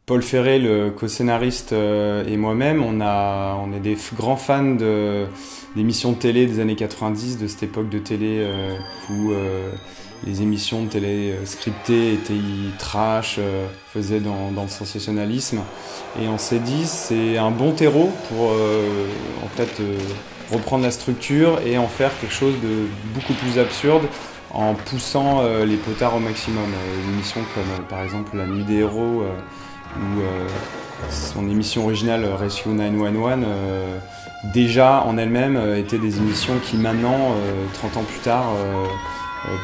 Paul Ferré, le co-scénariste, et moi-même, on est des grands fans d'émissions de télé des années 90, de cette époque de télé où les émissions de télé scriptées étaient trash, faisaient dans le sensationnalisme. Et on s'est dit, c'est un bon terreau pour reprendre la structure et en faire quelque chose de beaucoup plus absurde en poussant les potards au maximum. Une émission comme par exemple La Nuit des Héros, ou son émission originale Rescue 911, déjà en elle-même étaient des émissions qui maintenant, 30 ans plus tard,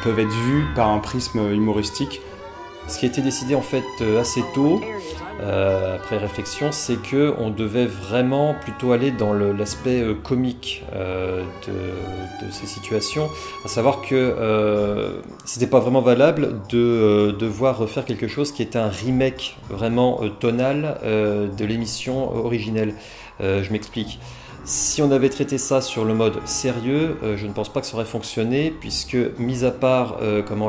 peuvent être vues par un prisme humoristique. Ce qui a été décidé en fait assez tôt, après réflexion, c'est qu'on devait vraiment plutôt aller dans l'aspect comique de ces situations, à savoir que c'était pas vraiment valable de devoir refaire quelque chose qui était un remake vraiment tonal de l'émission originelle. Je m'explique. Si on avait traité ça sur le mode sérieux, je ne pense pas que ça aurait fonctionné, puisque, mis à part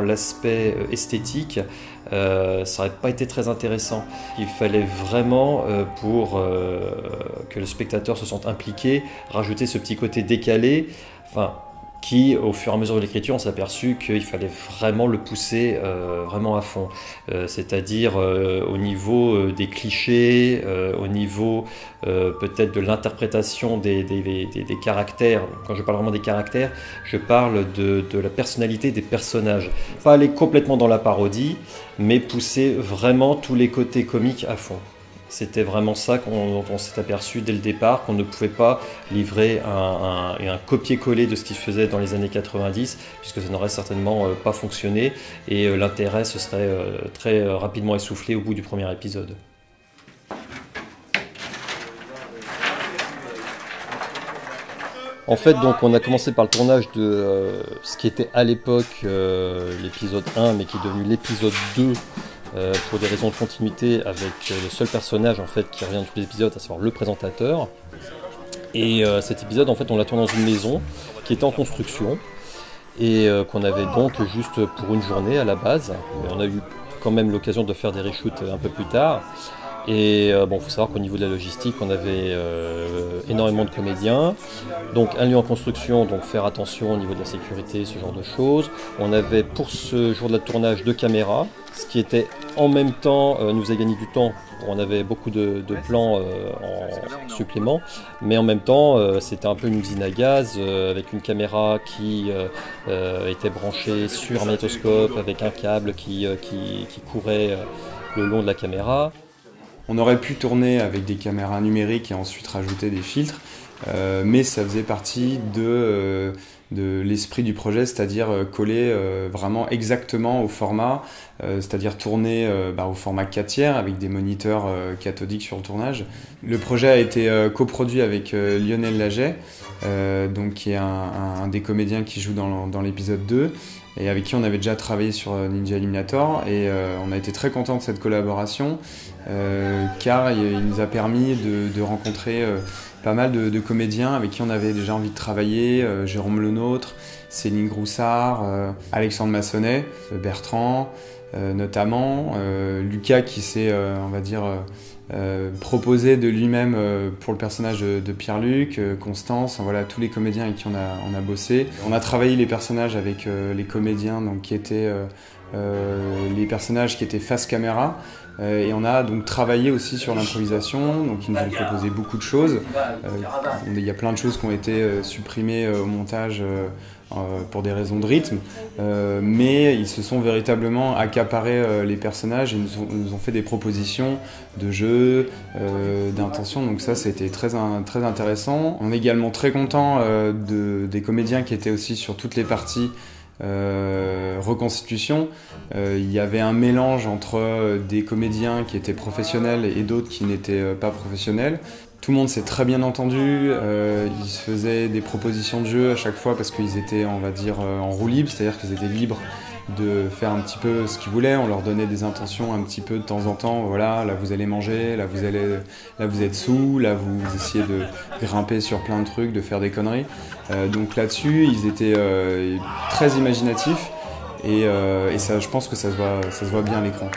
l'aspect esthétique, ça n'aurait pas été très intéressant. Il fallait vraiment, pour que le spectateur se sente impliqué, rajouter ce petit côté décalé, qui, au fur et à mesure de l'écriture, on s'est aperçu qu'il fallait vraiment le pousser vraiment à fond. C'est-à-dire au niveau des clichés, au niveau peut-être de l'interprétation des caractères. Quand je parle vraiment des caractères, je parle de la personnalité des personnages. Pas aller complètement dans la parodie, mais pousser vraiment tous les côtés comiques à fond. C'était vraiment ça dont on s'est aperçu dès le départ, qu'on ne pouvait pas livrer un copier-coller de ce qui se faisait dans les années 90, puisque ça n'aurait certainement pas fonctionné, et l'intérêt se serait très rapidement essoufflé au bout du premier épisode. En fait, donc, on a commencé par le tournage de ce qui était à l'époque l'épisode 1, mais qui est devenu l'épisode 2, pour des raisons de continuité, avec le seul personnage en fait qui revient dans tous les épisodes, à savoir le présentateur. Et cet épisode, en fait, on l'a tourné dans une maison qui était en construction et qu'on avait donc juste pour une journée à la base. Mais on a eu quand même l'occasion de faire des reshoots un peu plus tard. Et il faut savoir qu'au niveau de la logistique, on avait énormément de comédiens. Donc un lieu en construction, donc faire attention au niveau de la sécurité, ce genre de choses. On avait pour ce jour de la tournage 2 caméras, ce qui était en même temps nous a gagné du temps. On avait beaucoup de plans en supplément, mais en même temps c'était un peu une usine à gaz avec une caméra qui était branchée sur un magnétoscope avec un câble qui courait le long de la caméra. On aurait pu tourner avec des caméras numériques et ensuite rajouter des filtres, mais ça faisait partie de l'esprit du projet, c'est-à-dire coller vraiment exactement au format, c'est-à-dire tourner au format 4/3 avec des moniteurs cathodiques sur le tournage. Le projet a été coproduit avec Lionel Laget, qui est un des comédiens qui joue dans l'épisode 2. Et avec qui on avait déjà travaillé sur Ninja Eliminator, et on a été très contents de cette collaboration car il nous a permis de rencontrer pas mal de comédiens avec qui on avait déjà envie de travailler, Jérôme Lenôtre, Céline Groussard, Alexandre Massonnet, Bertrand notamment, Lucas qui s'est proposé de lui-même pour le personnage de Pierre-Luc, Constance, voilà, tous les comédiens avec qui on a bossé. On a travaillé les personnages avec les comédiens qui étaient les personnages qui étaient face caméra, et on a donc travaillé aussi sur l'improvisation, donc ils nous ont proposé beaucoup de choses. Il y a plein de choses qui ont été supprimées au montage pour des raisons de rythme, mais ils se sont véritablement accaparés les personnages et nous ont fait des propositions de jeu, d'intention, donc ça c'était très intéressant. On est également très content des comédiens qui étaient aussi sur toutes les parties reconstitution. Il y avait un mélange entre des comédiens qui étaient professionnels et d'autres qui n'étaient pas professionnels. Tout le monde s'est très bien entendu, ils se faisaient des propositions de jeu à chaque fois parce qu'ils étaient, on va dire, en roue libre, c'est-à-dire qu'ils étaient libres de faire un petit peu ce qu'ils voulaient. On leur donnait des intentions un petit peu de temps en temps. Voilà, là vous allez manger, là vous êtes sous, là vous essayez de grimper sur plein de trucs, de faire des conneries. Donc là-dessus, ils étaient très imaginatifs et ça, je pense que ça se voit bien à l'écran.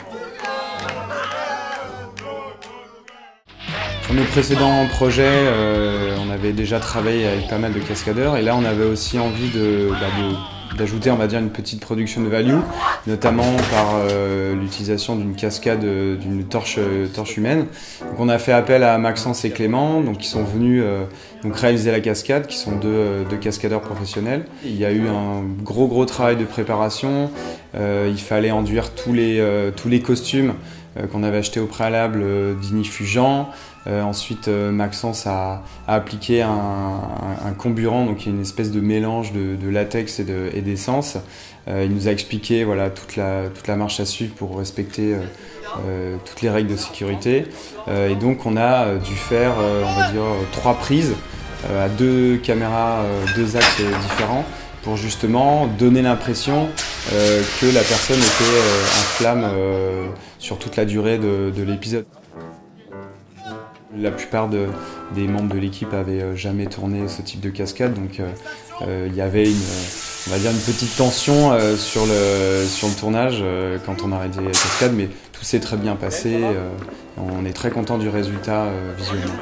Sur nos précédents projets, on avait déjà travaillé avec pas mal de cascadeurs et là on avait aussi envie d'ajouter, on va dire, une petite production de value, notamment par l'utilisation d'une cascade, d'une torche humaine. Donc on a fait appel à Maxence et Clément, donc qui sont venus donc réaliser la cascade, qui sont deux cascadeurs professionnels. Il y a eu un gros travail de préparation. Il fallait enduire tous les costumes qu'on avait achetés au préalable d'inifugents. Ensuite, Maxence a appliqué un comburant, donc une espèce de mélange de latex et d'essence. Il nous a expliqué voilà, toute la marche à suivre pour respecter toutes les règles de sécurité. Et donc on a dû faire, on va dire, 3 prises à 2 caméras, 2 axes différents, pour justement donner l'impression que la personne était en flamme sur toute la durée de l'épisode. La plupart des membres de l'équipe avaient jamais tourné ce type de cascade, donc il y avait on va dire une petite tension sur le tournage quand on a réalisé la cascade, mais tout s'est très bien passé. On est très content du résultat visuellement.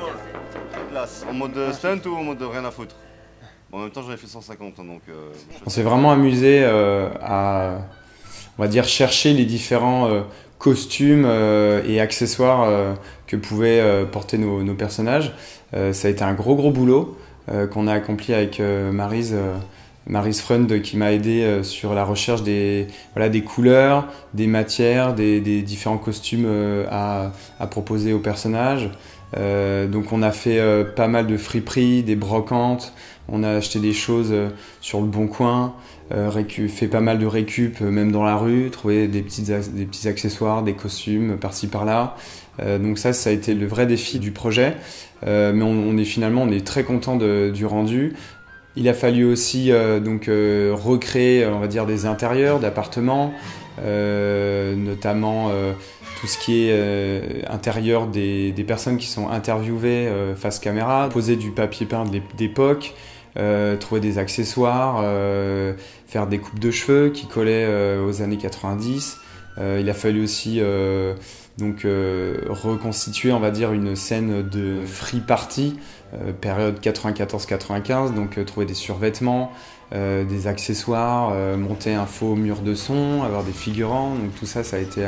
En mode stunt ou en mode rien à foutre? Bon, en même temps, j'en ai fait 150, donc... On s'est vraiment amusé à, on va dire, chercher les différents costumes et accessoires que pouvaient porter nos personnages. Ça a été un gros boulot qu'on a accompli avec Maryse Freund, qui m'a aidé sur la recherche des couleurs, des matières, des différents costumes à proposer aux personnages. Donc on a fait pas mal de friperies, des brocantes, on a acheté des choses sur le Bon Coin, fait pas mal de récup même dans la rue, trouvé des petits accessoires, des costumes par-ci par-là. Donc ça a été le vrai défi du projet, mais on est très content du rendu. Il a fallu aussi recréer, on va dire, des intérieurs d'appartements, notamment tout ce qui est intérieur des personnes qui sont interviewées face caméra, poser du papier peint d'époque, trouver des accessoires, faire des coupes de cheveux qui collaient aux années 90. Il a fallu aussi reconstituer, on va dire, une scène de free party, période 94-95, donc trouver des survêtements, des accessoires, monter un faux mur de son, avoir des figurants, donc tout ça a été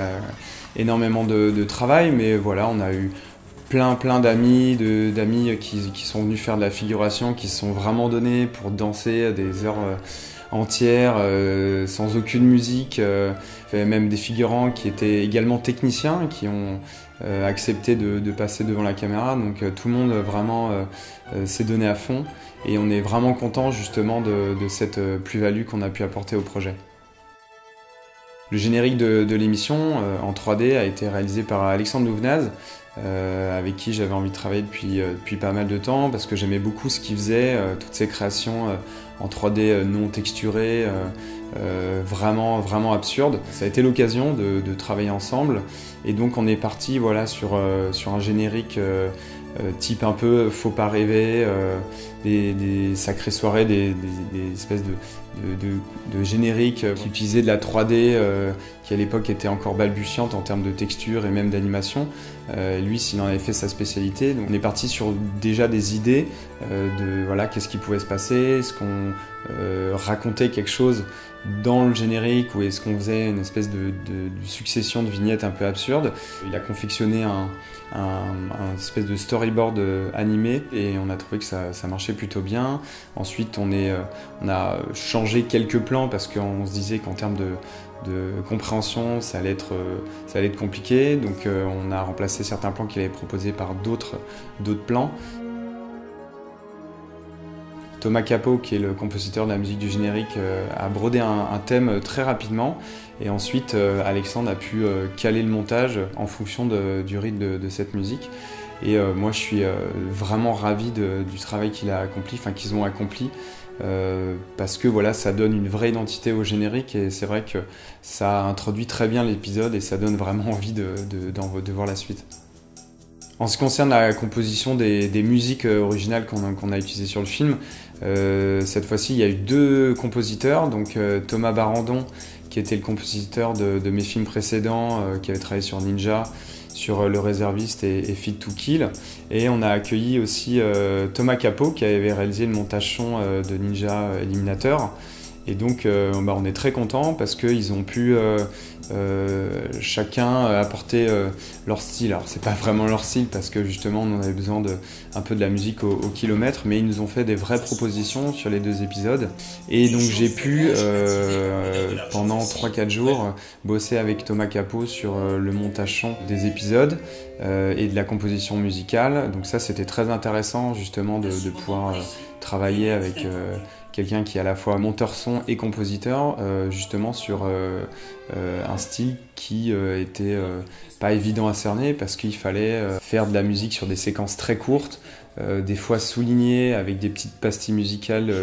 énormément de travail, mais voilà, on a eu plein d'amis qui sont venus faire de la figuration, qui se sont vraiment donnés pour danser des heures entières, sans aucune musique, même des figurants qui étaient également techniciens, qui ont accepté de passer devant la caméra, donc tout le monde vraiment s'est donné à fond, et on est vraiment content justement de cette plus-value qu'on a pu apporter au projet. Le générique de l'émission en 3D a été réalisé par Alexandre Louvenaz, avec qui j'avais envie de travailler depuis pas mal de temps, parce que j'aimais beaucoup ce qu'il faisait, toutes ces créations en 3D non texturées, vraiment absurdes. Ça a été l'occasion de travailler ensemble, et donc on est parti sur un générique type un peu faut pas rêver, des sacrées soirées, des espèces de génériques qui utilisaient de la 3D qui à l'époque était encore balbutiante en termes de texture et même d'animation. Lui, s'il en avait fait sa spécialité. Donc on est parti sur déjà des idées qu'est-ce qui pouvait se passer, est-ce qu'on racontait quelque chose dans le générique, ou est-ce qu'on faisait une espèce de succession de vignettes un peu absurdes. Il a confectionné un espèce de storyboard animé, et on a trouvé que ça marchait plutôt bien. Ensuite on a changé quelques plans parce qu'on se disait qu'en termes de compréhension ça allait être compliqué, donc on a remplacé certains plans qu'il avait proposés par d'autres plans. Thomas Capot, qui est le compositeur de la musique du générique, a brodé un thème très rapidement, et ensuite Alexandre a pu caler le montage en fonction du rythme de cette musique. Et moi je suis vraiment ravi du travail qu'ils ont accompli, parce que voilà, ça donne une vraie identité au générique, et c'est vrai que ça introduit très bien l'épisode et ça donne vraiment envie de voir la suite. En ce qui concerne la composition des musiques originales qu'on a utilisées sur le film, cette fois-ci il y a eu 2 compositeurs, donc Thomas Barandon, qui était le compositeur de mes films précédents, qui avait travaillé sur Ninja, sur Le Réserviste et Fit to Kill. Et on a accueilli aussi Thomas Capot qui avait réalisé le montage son de Ninja Eliminator. Et donc on est très contents parce qu'ils ont pu chacun apporter leur style. Alors c'est pas vraiment leur style parce que justement on avait besoin un peu de la musique au kilomètre, mais ils nous ont fait des vraies propositions sur les 2 épisodes. Et donc j'ai pu pendant 3-4 jours bosser avec Thomas Capot sur le montage son des épisodes et de la composition musicale. Donc ça c'était très intéressant justement de pouvoir travailler avec quelqu'un qui est à la fois monteur son et compositeur, justement sur un style qui était pas évident à cerner parce qu'il fallait faire de la musique sur des séquences très courtes, des fois soulignées avec des petites pastilles musicales,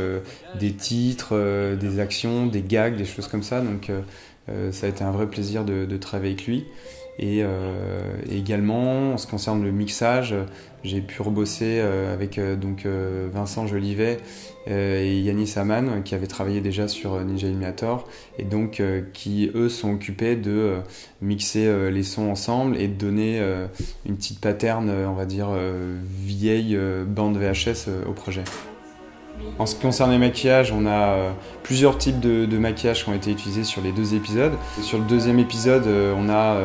des titres, des actions, des gags, des choses comme ça. Donc ça a été un vrai plaisir de travailler avec lui. Et également, en ce qui concerne le mixage, j'ai pu rebosser avec Vincent Jolivet et Yanis Aman qui avaient travaillé déjà sur Ninja Eliminator et donc qui eux sont occupés de mixer les sons ensemble et de donner une petite pattern, on va dire vieille bande VHS au projet. En ce qui concerne les maquillages, on a plusieurs types de maquillages qui ont été utilisés sur les 2 épisodes. Sur le 2e épisode, on a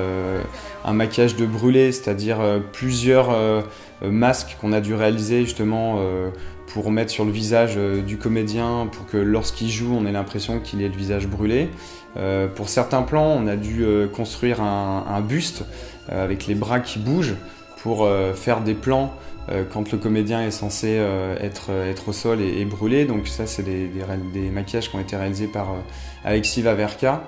un maquillage de brûlé, c'est-à-dire plusieurs masques qu'on a dû réaliser justement pour mettre sur le visage du comédien pour que lorsqu'il joue, on ait l'impression qu'il ait le visage brûlé. Pour certains plans, on a dû construire un buste avec les bras qui bougent pour faire des plans quand le comédien est censé être au sol et brûlé. Donc ça, c'est des maquillages qui ont été réalisés par Alexis Vaverka,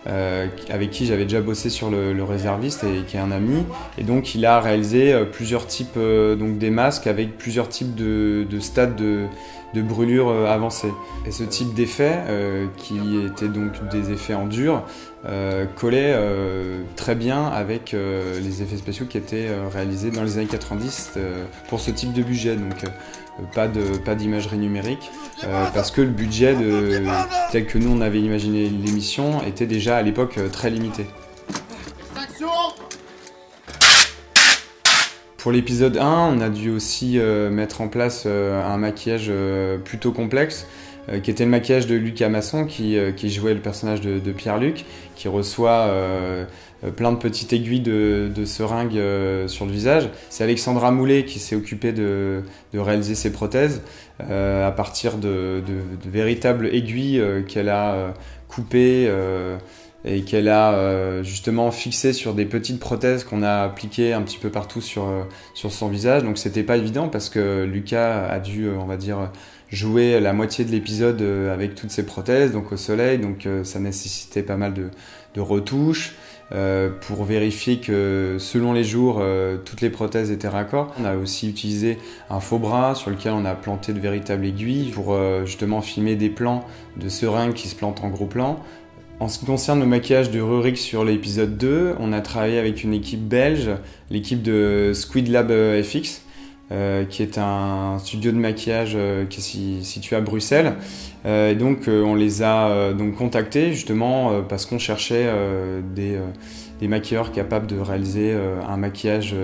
avec qui j'avais déjà bossé sur le Réserviste et qui est un ami. Et donc il a réalisé plusieurs types, donc des masques avec plusieurs types de stades de brûlure avancée. Et ce type d'effet, qui étaient donc des effets en dur, collait très bien avec les effets spéciaux qui étaient réalisés dans les années 90 pour ce type de budget. Donc pas d'imagerie numérique, parce que le budget tel que nous on avait imaginé l'émission était déjà à l'époque très limité. Pour l'épisode 1, on a dû aussi mettre en place un maquillage plutôt complexe, qui était le maquillage de Lucas Masson, qui jouait le personnage de Pierre-Luc, qui reçoit plein de petites aiguilles de seringue sur le visage. C'est Alexandra Moulet qui s'est occupée de réaliser ces prothèses à partir de véritables aiguilles qu'elle a coupées et qu'elle a justement fixées sur des petites prothèses qu'on a appliquées un petit peu partout sur son visage. Donc c'était pas évident parce que Lucas a dû, on va dire, jouer la moitié de l'épisode avec toutes ces prothèses, donc au soleil, donc ça nécessitait pas mal de retouches pour vérifier que selon les jours, toutes les prothèses étaient raccord. On a aussi utilisé un faux bras sur lequel on a planté de véritables aiguilles pour justement filmer des plans de seringues qui se plantent en gros plan. En ce qui concerne le maquillage de Rurik sur l'épisode 2, on a travaillé avec une équipe belge, l'équipe de Squid Lab FX, qui est un studio de maquillage qui est situé à Bruxelles. Et donc on les a donc contactés justement parce qu'on cherchait des maquilleurs capables de réaliser un maquillage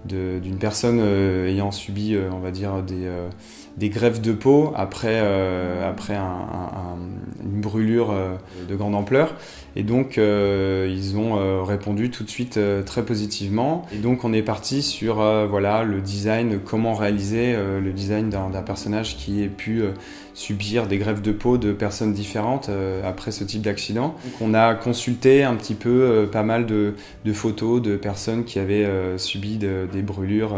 d'une personne ayant subi, on va dire, des greffes de peau après une brûlure de grande ampleur. Et donc ils ont répondu tout de suite très positivement. Et donc on est parti sur voilà, le design, comment réaliser le design d'un personnage qui ait pu subir des greffes de peau de personnes différentes après ce type d'accident. Donc on a consulté un petit peu pas mal de photos de personnes qui avaient subi des brûlures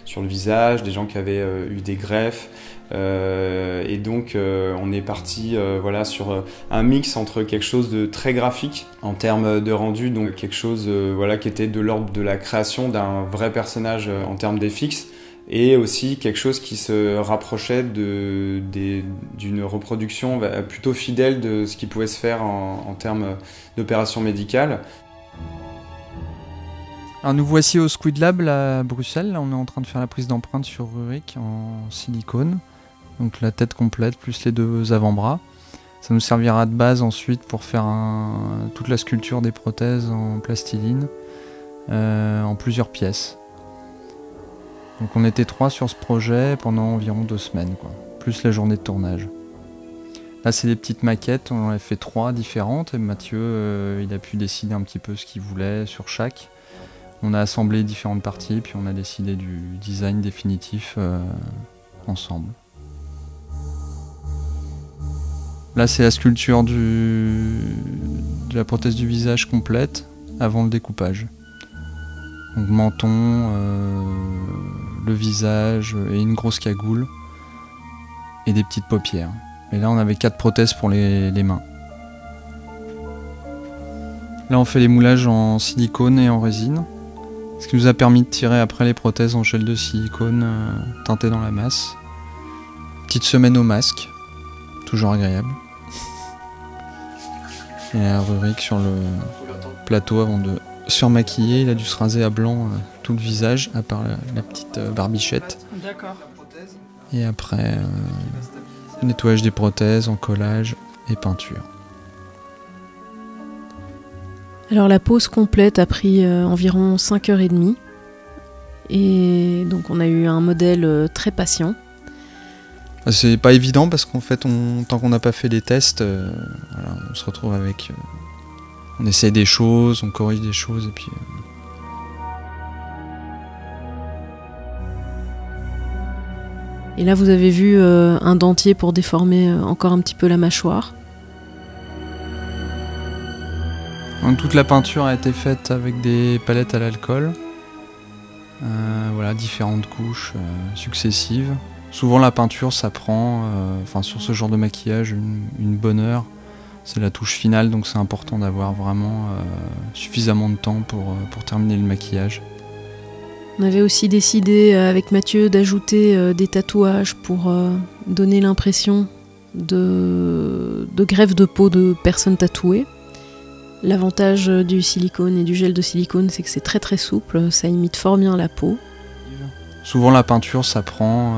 sur le visage, des gens qui avaient eu des greffes. Et donc on est parti voilà, sur un mix entre quelque chose de très graphique en termes de rendu, donc quelque chose voilà, qui était de l'ordre de la création d'un vrai personnage en termes d'FX, et aussi quelque chose qui se rapprochait d'une reproduction plutôt fidèle de ce qui pouvait se faire en termes d'opération médicale. Alors nous voici au Squid Lab à Bruxelles. Là, on est en train de faire la prise d'empreinte sur Rurik en silicone. Donc la tête complète plus les 2 avant-bras. Ça nous servira de base ensuite pour faire toute la sculpture des prothèses en plastiline. en plusieurs pièces. Donc on était 3 sur ce projet pendant environ 2 semaines, quoi, plus la journée de tournage. Là c'est des petites maquettes, on en a fait 3 différentes et Mathieu il a pu décider un petit peu ce qu'il voulait sur chaque. On a assemblé différentes parties puis on a décidé du design définitif ensemble. Là c'est la sculpture de la prothèse du visage complète avant le découpage. Donc menton, le visage et une grosse cagoule et des petites paupières. Et là on avait 4 prothèses pour les mains. Là on fait les moulages en silicone et en résine, ce qui nous a permis de tirer après les prothèses en gel de silicone teinté dans la masse. Petite semaine au masque, toujours agréable. Et Rurik sur le plateau avant de surmaquiller, il a dû se raser à blanc tout le visage, à part la petite barbichette. D'accord. Et après, nettoyage des prothèses, encollage et peinture. Alors la pause complète a pris environ 5h30. Et donc on a eu un modèle très patient. C'est pas évident parce qu'en fait, tant qu'on n'a pas fait les tests, voilà, on se retrouve avec... on essaie des choses, on corrige des choses et puis... Et là vous avez vu un dentier pour déformer encore un petit peu la mâchoire. Donc, toute la peinture a été faite avec des palettes à l'alcool. Voilà, différentes couches successives. Souvent la peinture ça prend, sur ce genre de maquillage, une bonne heure. C'est la touche finale, donc c'est important d'avoir vraiment suffisamment de temps pour terminer le maquillage. On avait aussi décidé avec Mathieu d'ajouter des tatouages pour donner l'impression de greffe de peau de personnes tatouées. L'avantage du silicone et du gel de silicone, c'est que c'est très très souple, ça imite fort bien la peau. Souvent la peinture ça prend,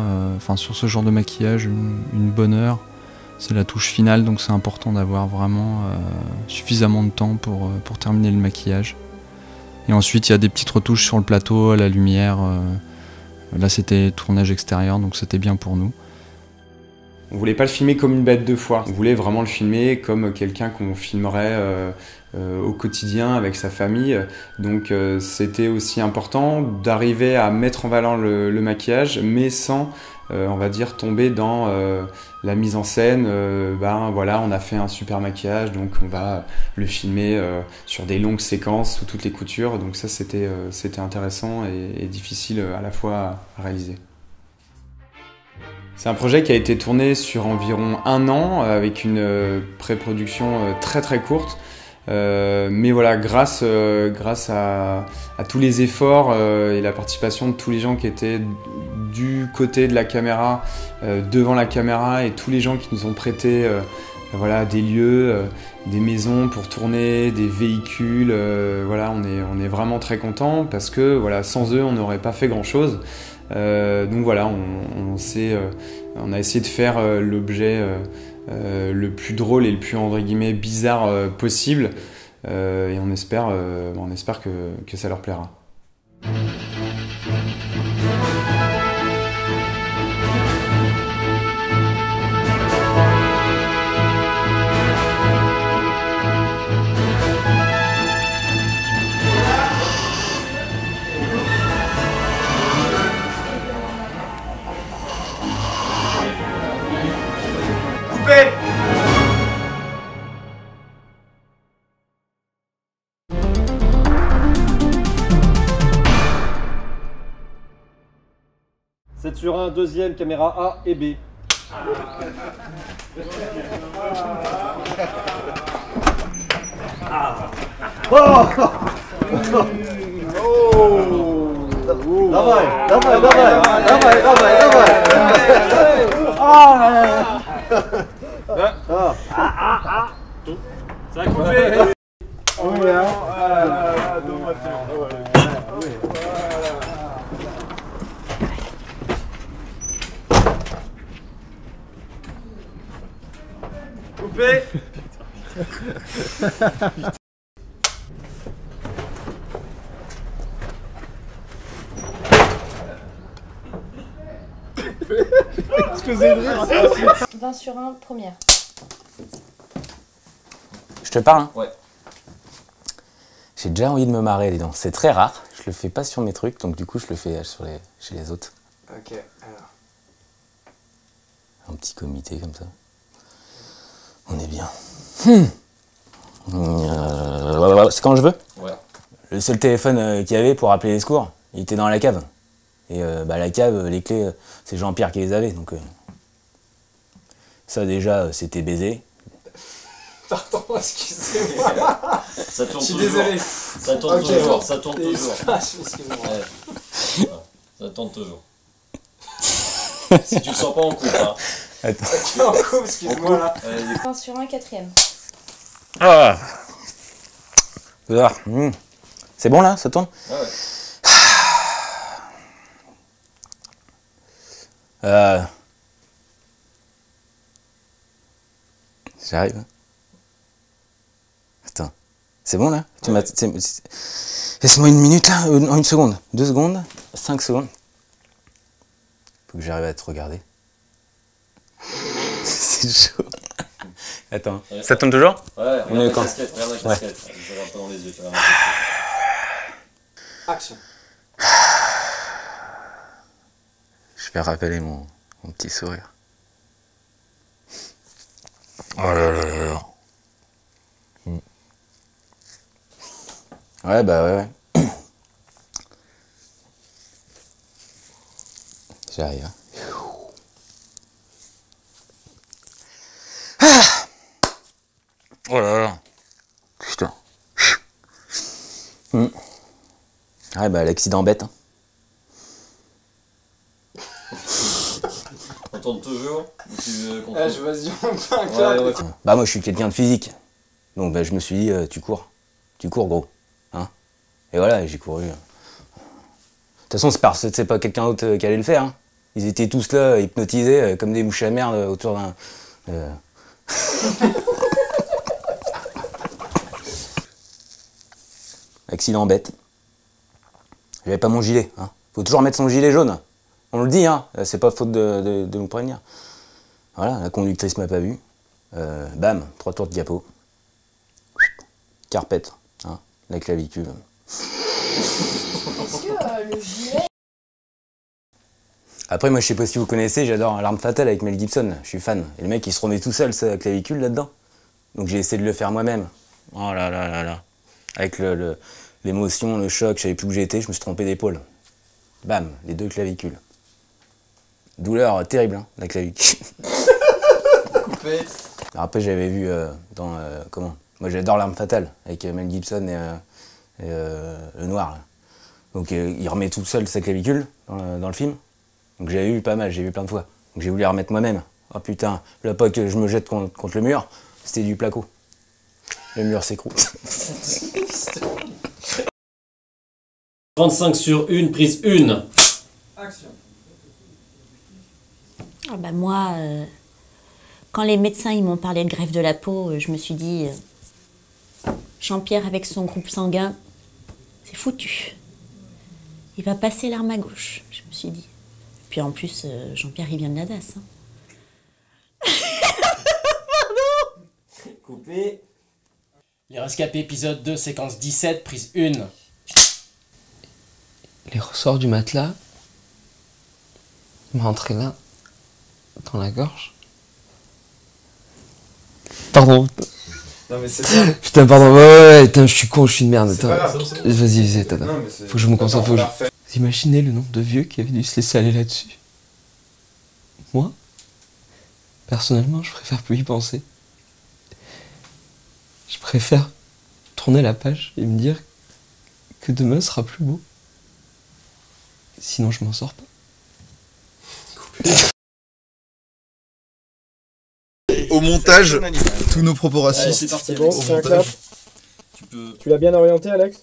sur ce genre de maquillage, une bonne heure. C'est la touche finale, donc c'est important d'avoir vraiment suffisamment de temps pour terminer le maquillage. Et ensuite il y a des petites retouches sur le plateau, à la lumière. Là c'était tournage extérieur, donc c'était bien pour nous. On voulait pas le filmer comme une bête de foire, on voulait vraiment le filmer comme quelqu'un qu'on filmerait au quotidien avec sa famille. Donc c'était aussi important d'arriver à mettre en valeur le maquillage, mais sans, on va dire, tomber dans la mise en scène. Voilà, on a fait un super maquillage, donc on va le filmer sur des longues séquences sous toutes les coutures. Donc ça c'était intéressant et difficile à la fois à réaliser. C'est un projet qui a été tourné sur environ 1 an avec une pré-production très très courte. Mais voilà, grâce à tous les efforts et la participation de tous les gens qui étaient du côté de la caméra, devant la caméra, et tous les gens qui nous ont prêté des lieux, des maisons pour tourner, des véhicules, on est vraiment très contents parce que sans eux on n'aurait pas fait grand chose. Donc voilà, on a essayé de faire l'objet le plus drôle et le plus entre guillemets bizarre possible, et on espère que ça leur plaira. C'est sur un deuxième, caméra A et B. Ça a coupé. Coupé. Exploser de rire. 20 sur 1, première. Je te parle, hein? Ouais. J'ai déjà envie de me marrer, dis donc. C'est très rare. Je le fais pas sur mes trucs, donc du coup, je le fais chez les autres. Ok, alors. Un petit comité comme ça. On est bien. C'est quand je veux? Ouais. Le seul téléphone qu'il y avait pour appeler les secours, il était dans la cave. Et la cave, les clés, c'est Jean-Pierre qui les avait, donc... ça déjà, c'était baisé. Pardon, excusez-moi. Ça tourne Je suis toujours. désolé. Ça tourne toujours, ça tourne toujours. Excusez-moi. Ouais. Ça tourne toujours. Si tu le sens pas, on coupe. Hein. Attends. On coupe, excuse-moi là. 20 sur 1, quatrième. Ah. C'est bon là, ça tourne? Ouais, ouais. J'arrive. Attends. C'est bon là? Tu m'as. Laisse-moi une minute là, une seconde. 2 secondes, 5 secondes. Faut que j'arrive à te regarder. C'est chaud. Attends. Ouais. Ça tourne toujours? Ouais, On est regarde quand? la casquette, regarde la casquette. Je regarde pas dans les yeux, tu vas regarder. Action. Je vais rappeler mon petit sourire. Oh là là là là. Ouais, bah ouais. J'arrive. Hein. Ah oh là là. Putain. Ouais, bah l'accident bête. Hein. On tourne toujours. Ou tu veux qu'on Vas-y, on fait un ouais, clap. ouais. Bah moi je suis quelqu'un de physique. Donc bah, je me suis dit, tu cours. Tu cours gros. Hein et voilà, j'ai couru. De toute façon, c'est pas quelqu'un d'autre qui allait le faire. Hein. Ils étaient tous là, hypnotisés, comme des mouches à merde autour d'un... Accident bête. J'avais pas mon gilet. Hein. Faut toujours mettre son gilet jaune. On le dit, hein. C'est pas faute de nous prévenir. Voilà, la conductrice m'a pas vu. Bam, 3 tours de diapo. Carpette, hein, la clavicule. Est-ce que le gilet... Après, moi, je sais pas si vous connaissez, j'adore L'Arme Fatale avec Mel Gibson. Je suis fan. Et le mec, il se remet tout seul, sa clavicule là-dedans. Donc j'ai essayé de le faire moi-même. Oh là là là là. Avec l'émotion, le choc, je savais plus où j'étais, je me suis trompé d'épaule. Bam, les 2 clavicules. Douleur terrible, hein, la clavicule. Coupé. Alors après, j'avais vu dans... comment? Moi, j'adore L'Arme Fatale, avec Mel Gibson et le noir. Là. Donc il remet tout seul sa clavicule dans le film. Donc j'avais vu pas mal, j'ai vu plein de fois. Donc j'ai voulu la remettre moi-même. Oh putain, là pas que je me jette contre le mur, c'était du placo. Le mur s'écroule. 35 sur 1, prise 1. Action. Ah bah moi, quand les médecins ils m'ont parlé de greffe de la peau, je me suis dit, Jean-Pierre avec son groupe sanguin, c'est foutu. Il va passer l'arme à gauche, je me suis dit. Puis en plus, Jean-Pierre il vient de la DAS. Hein. Coupé. Les rescapés, épisode 2, séquence 17, prise 1. Les ressorts du matelas m'a entré là, dans la gorge. Pardon. Non mais c'est bien. Putain, pardon, ouais, putain, je suis con, je suis une merde. C'est pas grave. Vas-y, attends. Non, mais c'est- Faut que je me concentre, Attends, on la refait. Vous imaginez le nombre de vieux qui avaient dû se laisser aller là-dessus? Moi, personnellement, je préfère plus y penser. Je préfère tourner la page et me dire que demain sera plus beau. Sinon, je m'en sors pas. Au montage, tous nos propos Allez, racistes. c'est parti. C'est bon, Alex. c'est un clap. Tu peux... Tu l'as bien orienté, Alex?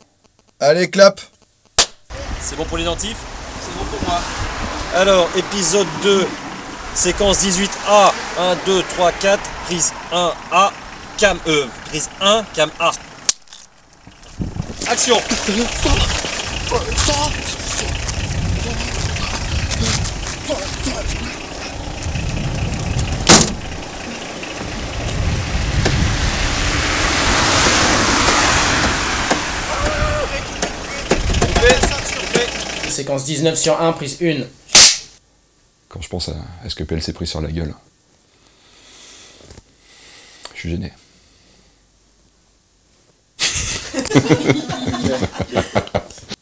Allez, clap. C'est bon pour l'identif? C'est bon pour moi. Alors, épisode 2, séquence 18A, 1, 2, 3, 4, prise 1A, cam E, prise 1, cam A. Action! Séquence 19 sur 1, prise 1. Quand je pense à ce que PL s'est pris sur la gueule, je suis gêné.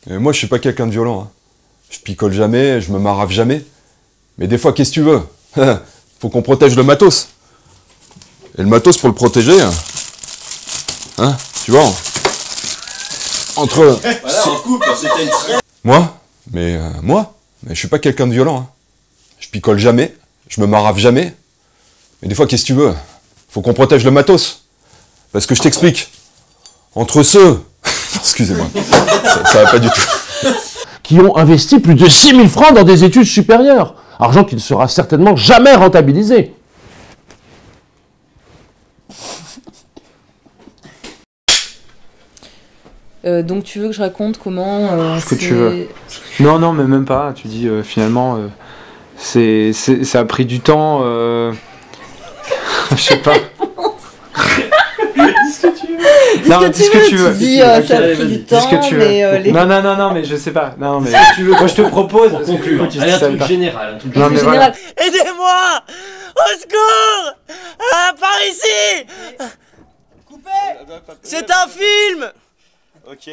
Moi, je suis pas quelqu'un de violent. Hein. Je picole jamais, je me marave jamais. Mais des fois, qu'est-ce que tu veux? Faut qu'on protège le matos. Et le matos, pour le protéger, hein, tu vois, entre... Voilà, en couple, c'était une très... Moi, mais je suis pas quelqu'un de violent. Hein. Je picole jamais, je me marave jamais. Mais des fois, qu'est-ce que tu veux? Faut qu'on protège le matos. Parce que je t'explique. Entre ceux... Excusez-moi, ça va pas du tout. Qui ont investi plus de 6 000 francs dans des études supérieures. Argent qui ne sera certainement jamais rentabilisé. Donc tu veux que je raconte comment... Ce que tu veux. Non, non, mais même pas. Tu dis finalement, ça a pris du temps. Je sais pas. Dis ce que tu veux. Non, dis ce que tu veux. Tu dis ça a pris du temps, mais... Non, mais je sais pas. Non, mais moi je te propose. Pour conclure. Que Allez, un truc général. Non, mais voilà. Aidez-moi! Au secours! Par ici! Coupé! C'est un film! Ok.